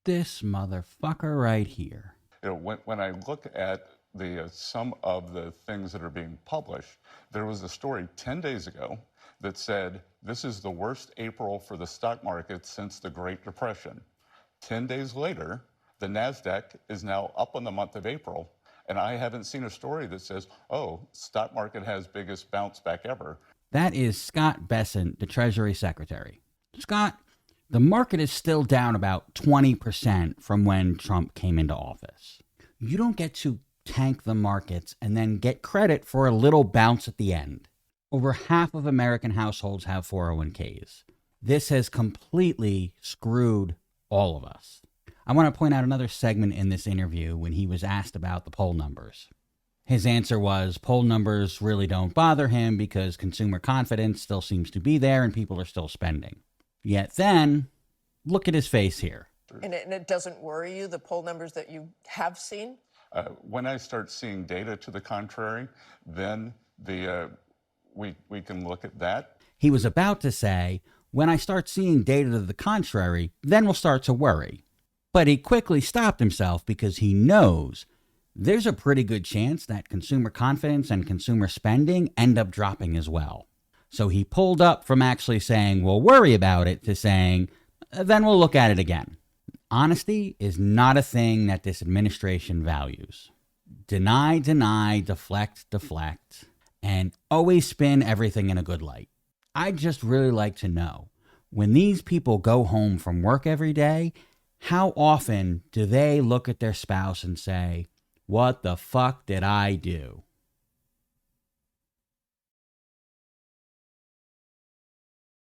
This motherfucker right here. When I look at some of the things that are being published, there was a story 10 days ago that said this is the worst April for the stock market since the Great Depression. 10 days later, the NASDAQ is now up on the month of April, and I haven't seen a story that says, oh, stock market has biggest bounce back ever. That is Scott Bessent, the Treasury Secretary. Scott, the market is still down about 20% from when Trump came into office. You don't get to tank the markets and then get credit for a little bounce at the end. Over half of American households have 401ks. This has completely screwed all of us. I want to point out another segment in this interview when he was asked about the poll numbers. His answer was poll numbers really don't bother him because consumer confidence still seems to be there and people are still spending. Yet then, look at his face here. And it doesn't worry you, the poll numbers that you have seen? When I start seeing data to the contrary, then we can look at that. He was about to say, when I start seeing data to the contrary, then we'll start to worry. But he quickly stopped himself because he knows there's a pretty good chance that consumer confidence and consumer spending end up dropping as well. So he pulled up from actually saying, we'll worry about it, to saying, then we'll look at it again. Honesty is not a thing that this administration values. Deny, deflect, and always spin everything in a good light. I'd just really like to know, when these people go home from work every day, how often do they look at their spouse and say, what the fuck did I do?